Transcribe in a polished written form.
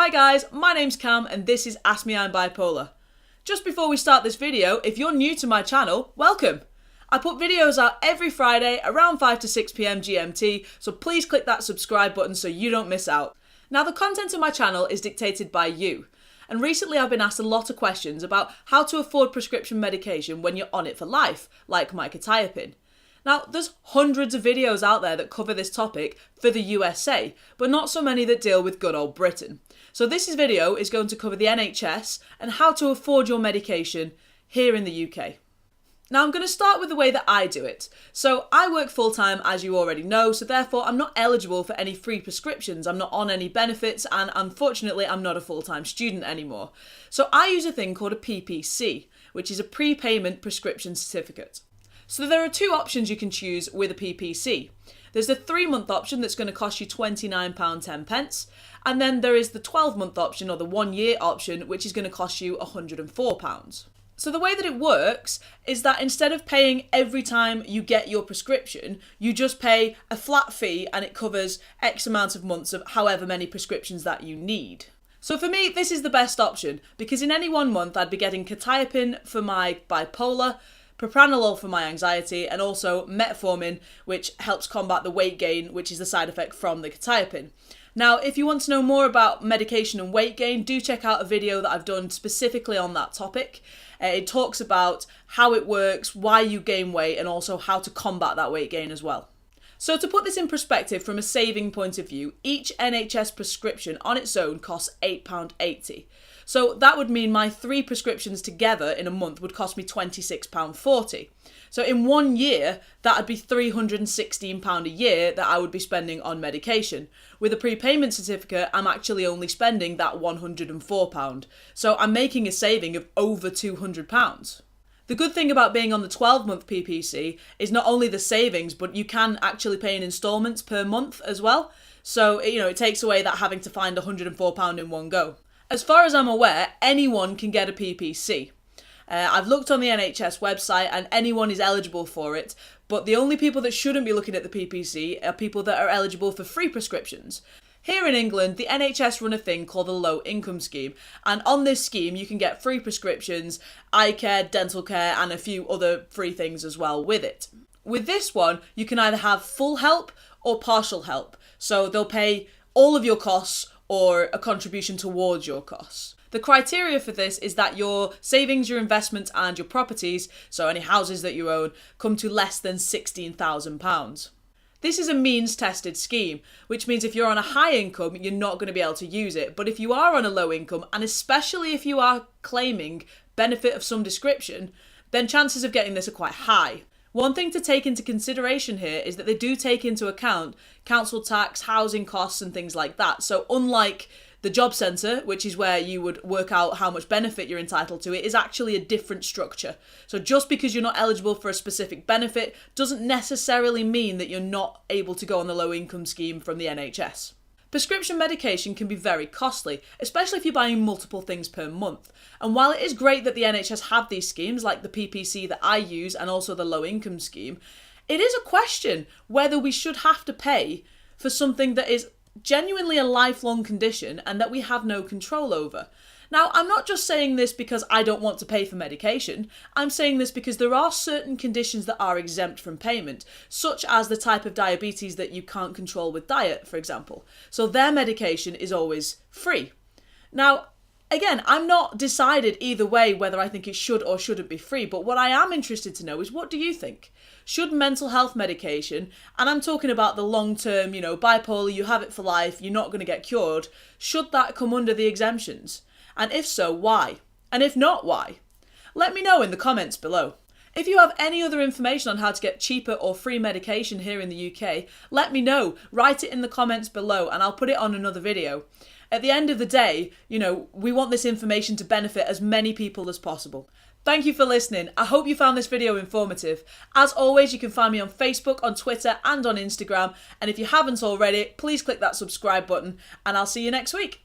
Hi guys, my name's Cam and this is Ask Me I'm Bipolar. Just before we start this video, if you're new to my channel, welcome. I put videos out every Friday around 5 to 6 PM GMT, so please click that subscribe button so you don't miss out. Now the content of my channel is dictated by you, and recently I've been asked a lot of questions about how to afford prescription medication when you're on it for life, like mycothiopine. Now, there's hundreds of videos out there that cover this topic for the USA, but not so many that deal with good old Britain. So this video is going to cover the NHS and how to afford your medication here in the UK. Now, I'm going to start with the way that I do it. So I work full-time, as you already know, so therefore I'm not eligible for any free prescriptions, I'm not on any benefits, and unfortunately I'm not a full-time student anymore. So I use a thing called a PPC, which is a prepayment prescription certificate. So there are two options you can choose with a PPC. There's the 3-month option that's going to cost you £29.10, and then there is the 12-month option or the 1-year option, which is going to cost you £104. So the way that it works is that instead of paying every time you get your prescription, you just pay a flat fee and it covers X amount of months of however many prescriptions that you need. So for me, this is the best option because in any 1 month I'd be getting quetiapine for my bipolar, propranolol for my anxiety, and also metformin, which helps combat the weight gain, which is the side effect from the quetiapine. Now, if you want to know more about medication and weight gain, do check out a video that I've done specifically on that topic. It talks about how it works, why you gain weight, and also how to combat that weight gain as well. So to put this in perspective from a saving point of view, each NHS prescription on its own costs £8.80. So that would mean my 3 prescriptions together in a month would cost me £26.40. So in 1 year, that would be £316 a year that I would be spending on medication. With a prepayment certificate, I'm actually only spending that £104. So I'm making a saving of over £200. The good thing about being on the 12-month PPC is not only the savings, but you can actually pay in instalments per month as well. So, it takes away that having to find £104 in one go. As far as I'm aware, anyone can get a PPC. I've looked on the NHS website and anyone is eligible for it, but the only people that shouldn't be looking at the PPC are people that are eligible for free prescriptions. Here in England, the NHS run a thing called the low-income scheme, and on this scheme you can get free prescriptions, eye care, dental care, and a few other free things as well with it. With this one, you can either have full help or partial help, so they'll pay all of your costs or a contribution towards your costs. The criteria for this is that your savings, your investments and your properties, so any houses that you own, come to less than £16,000. This is a means-tested scheme, which means if you're on a high income, you're not going to be able to use it. But if you are on a low income, and especially if you are claiming benefit of some description, then chances of getting this are quite high. One thing to take into consideration here is that they do take into account council tax, housing costs and things like that. So unlike the job centre, which is where you would work out how much benefit you're entitled to, it is actually a different structure. So just because you're not eligible for a specific benefit doesn't necessarily mean that you're not able to go on the low income scheme from the NHS. Prescription medication can be very costly, especially if you're buying multiple things per month. And while it is great that the NHS have these schemes, like the PPC that I use and also the low income scheme, it is a question whether we should have to pay for something that is genuinely a lifelong condition and that we have no control over. Now, I'm not just saying this because I don't want to pay for medication. I'm saying this because there are certain conditions that are exempt from payment, such as the type of diabetes that you can't control with diet, for example. So their medication is always free. Now, again, I'm not decided either way whether I think it should or shouldn't be free, but what I am interested to know is, what do you think? Should mental health medication, and I'm talking about the long-term, bipolar, you have it for life, you're not going to get cured, should that come under the exemptions? And if so, why? And if not, why? Let me know in the comments below. If you have any other information on how to get cheaper or free medication here in the UK, let me know. Write it in the comments below and I'll put it on another video. At the end of the day, we want this information to benefit as many people as possible. Thank you for listening. I hope you found this video informative. As always, you can find me on Facebook, on Twitter and on Instagram. And if you haven't already, please click that subscribe button and I'll see you next week.